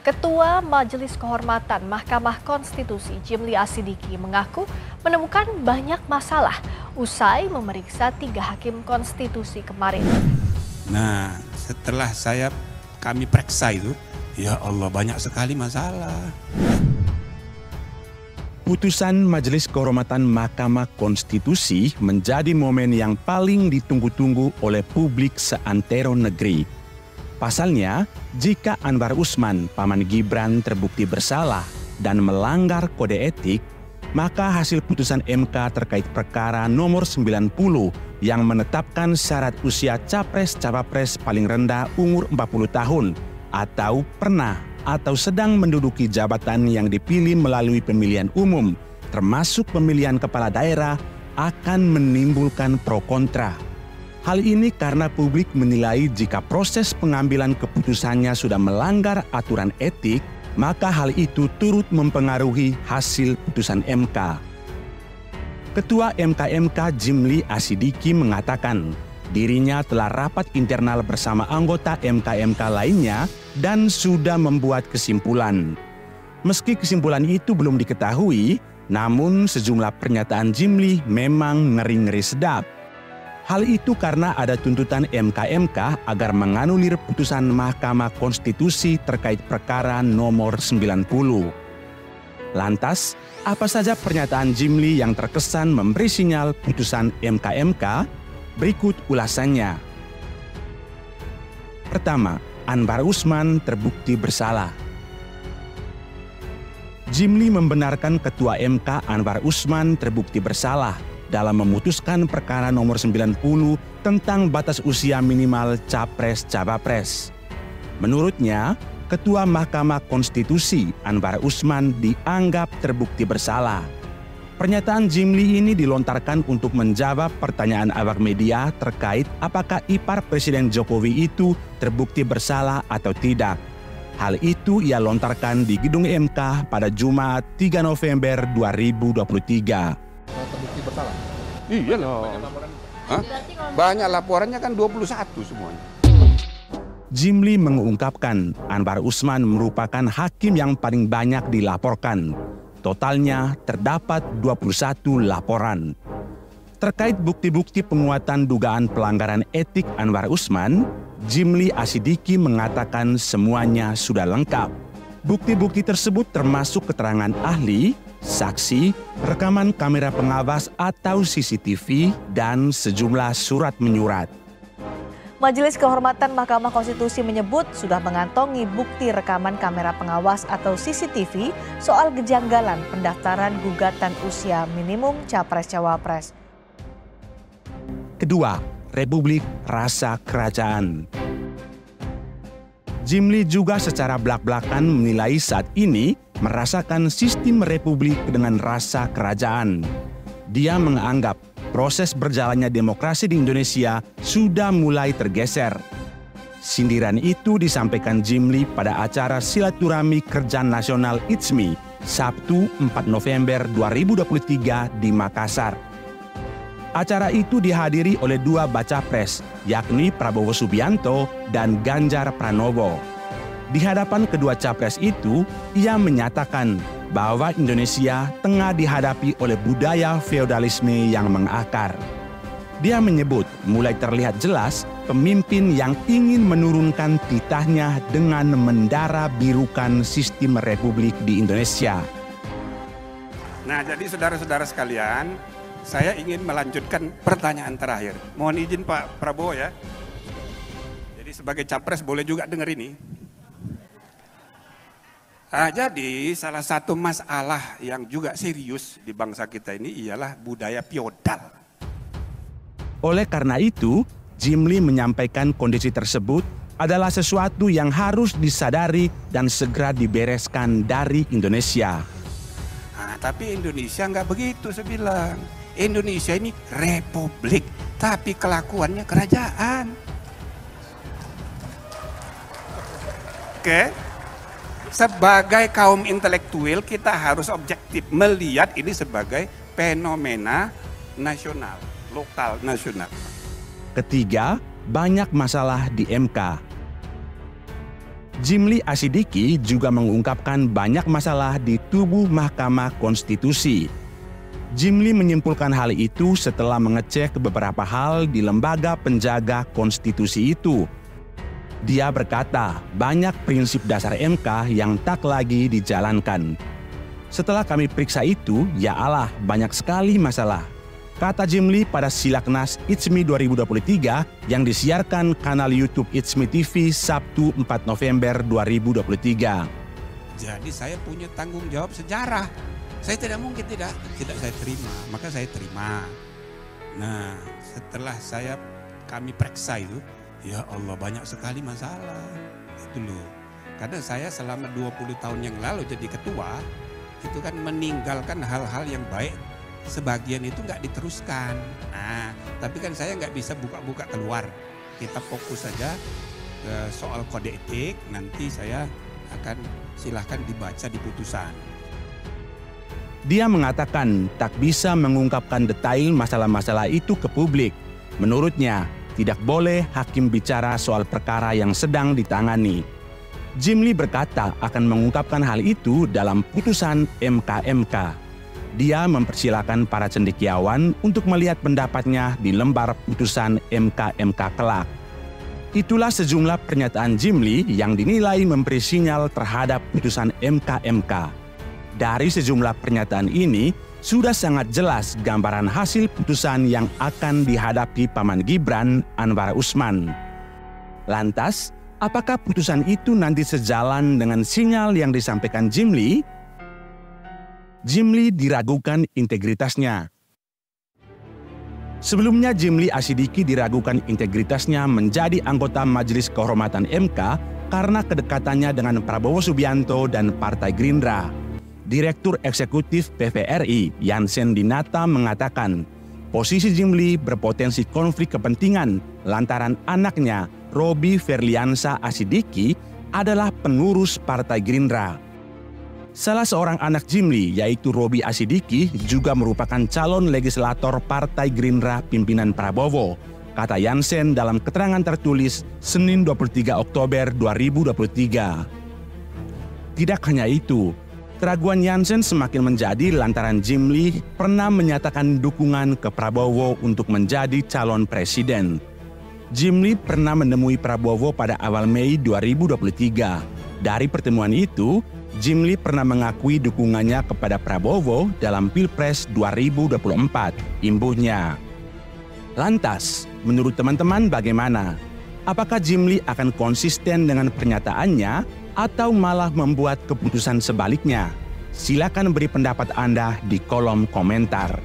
Ketua Majelis Kehormatan Mahkamah Konstitusi Jimli Asidiki mengaku menemukan banyak masalah usai memeriksa 3 hakim konstitusi kemarin. Nah, setelah kami periksa itu, ya Allah banyak sekali masalah. Putusan Majelis Kehormatan Mahkamah Konstitusi menjadi momen yang paling ditunggu-tunggu oleh publik seantero negeri. Pasalnya, jika Anwar Usman, paman Gibran terbukti bersalah dan melanggar kode etik, maka hasil putusan MK terkait perkara nomor 90 yang menetapkan syarat usia capres-cawapres paling rendah umur 40 tahun atau pernah atau sedang menduduki jabatan yang dipilih melalui pemilihan umum, termasuk pemilihan kepala daerah, akan menimbulkan pro kontra. Hal ini karena publik menilai jika proses pengambilan keputusannya sudah melanggar aturan etik, maka hal itu turut mempengaruhi hasil putusan MK. Ketua MK Jimli Asidiki mengatakan dirinya telah rapat internal bersama anggota MK lainnya dan sudah membuat kesimpulan. Meski kesimpulan itu belum diketahui, namun sejumlah pernyataan Jimli memang ngeri-ngeri sedap. Hal itu karena ada tuntutan MK agar menganulir putusan Mahkamah Konstitusi terkait perkara nomor 90. Lantas, apa saja pernyataan Jimli yang terkesan memberi sinyal putusan MK? Berikut ulasannya. Pertama, Anwar Usman terbukti bersalah. Jimli membenarkan Ketua MK Anwar Usman terbukti bersalah dalam memutuskan perkara nomor 90 tentang batas usia minimal capres-cawapres. Menurutnya, Ketua Mahkamah Konstitusi Anwar Usman dianggap terbukti bersalah. Pernyataan Jimli ini dilontarkan untuk menjawab pertanyaan awak media terkait apakah ipar Presiden Jokowi itu terbukti bersalah atau tidak. Hal itu ia lontarkan di Gedung MK pada Jumat 3 November 2023. Terbukti bersalah? Iya loh. Banyak laporannya kan 21 semuanya. Jimli mengungkapkan Anwar Usman merupakan hakim yang paling banyak dilaporkan. Totalnya terdapat 21 laporan. Terkait bukti-bukti penguatan dugaan pelanggaran etik Anwar Usman, Jimli Asidiki mengatakan semuanya sudah lengkap. Bukti-bukti tersebut termasuk keterangan ahli, saksi, rekaman kamera pengawas atau CCTV, dan sejumlah surat menyurat. Majelis Kehormatan Mahkamah Konstitusi menyebut sudah mengantongi bukti rekaman kamera pengawas atau CCTV soal kejanggalan pendaftaran gugatan usia minimum capres-cawapres. Kedua, Republik Rasa Kerajaan. Jimli juga secara belak-belakan menilai saat ini merasakan sistem republik dengan rasa kerajaan. Dia menganggap proses berjalannya demokrasi di Indonesia sudah mulai tergeser. Sindiran itu disampaikan Jimli pada acara Silaturahmi Kerja Nasional ITSMI, Sabtu 4 November 2023 di Makassar. Acara itu dihadiri oleh 2 baca pres, yakni Prabowo Subianto dan Ganjar Pranowo. Di hadapan kedua capres itu, ia menyatakan bahwa Indonesia tengah dihadapi oleh budaya feodalisme yang mengakar. Dia menyebut mulai terlihat jelas pemimpin yang ingin menurunkan titahnya dengan mendara birukan sistem republik di Indonesia. Nah, jadi saudara-saudara sekalian, saya ingin melanjutkan pertanyaan terakhir. Mohon izin Pak Prabowo ya. Jadi sebagai capres boleh juga dengar ini. Jadi salah satu masalah yang juga serius di bangsa kita ini ialah budaya feodal. Oleh karena itu, Jimli menyampaikan kondisi tersebut adalah sesuatu yang harus disadari dan segera dibereskan dari Indonesia. Tapi Indonesia nggak begitu saya bilang. Indonesia ini republik, tapi kelakuannya kerajaan. Oke? Sebagai kaum intelektual kita harus objektif melihat ini sebagai fenomena nasional, lokal nasional. Ketiga, banyak masalah di MK. Jimli Asidiki juga mengungkapkan banyak masalah di tubuh Mahkamah Konstitusi. Jimli menyimpulkan hal itu setelah mengecek beberapa hal di lembaga penjaga konstitusi itu. Dia berkata, banyak prinsip dasar MK yang tak lagi dijalankan. Setelah kami periksa itu, ya Allah, banyak sekali masalah, kata Jimli pada Silaknas ITSMI 2023 yang disiarkan kanal YouTube ITSMI TV Sabtu 4 November 2023. Jadi saya punya tanggung jawab sejarah. Saya tidak mungkin tidak saya terima, maka saya terima. Nah, setelah kami periksa itu, ya Allah banyak sekali masalah. Itu loh. Karena saya selama 20 tahun yang lalu jadi ketua, itu kan meninggalkan hal-hal yang baik. Sebagian itu nggak diteruskan. Nah, tapi kan saya nggak bisa buka-buka keluar. Kita fokus saja ke soal kode etik. Nanti saya akan silahkan dibaca di putusan. Dia mengatakan tak bisa mengungkapkan detail masalah-masalah itu ke publik. Menurutnya, tidak boleh hakim bicara soal perkara yang sedang ditangani. Jimli berkata akan mengungkapkan hal itu dalam putusan MK. Dia mempersilakan para cendekiawan untuk melihat pendapatnya di lembar putusan MK kelak. Itulah sejumlah pernyataan Jimli yang dinilai memberi sinyal terhadap putusan MK. Dari sejumlah pernyataan ini, sudah sangat jelas gambaran hasil putusan yang akan dihadapi Paman Gibran, Anwar Usman. Lantas, apakah putusan itu nanti sejalan dengan sinyal yang disampaikan Jimli? Jimli diragukan integritasnya. Sebelumnya Jimli Asidiki diragukan integritasnya menjadi anggota Majelis Kehormatan MK karena kedekatannya dengan Prabowo Subianto dan Partai Gerindra. Direktur Eksekutif PVRI Jansen Dinata mengatakan, posisi Jimli berpotensi konflik kepentingan lantaran anaknya Robi Ferliansa Asidiki adalah pengurus Partai Gerindra. Salah seorang anak Jimli, yaitu Robi Asidiki, juga merupakan calon legislator Partai Gerindra pimpinan Prabowo, kata Jansen dalam keterangan tertulis Senin 23 Oktober 2023. Tidak hanya itu, keraguan Jansen semakin menjadi lantaran Jimli pernah menyatakan dukungan ke Prabowo untuk menjadi calon presiden. Jimli pernah menemui Prabowo pada awal Mei 2023. Dari pertemuan itu, Jimli pernah mengakui dukungannya kepada Prabowo dalam Pilpres 2024, imbuhnya. Lantas, menurut teman-teman bagaimana? Apakah Jimli akan konsisten dengan pernyataannya atau malah membuat keputusan sebaliknya? Silakan beri pendapat Anda di kolom komentar.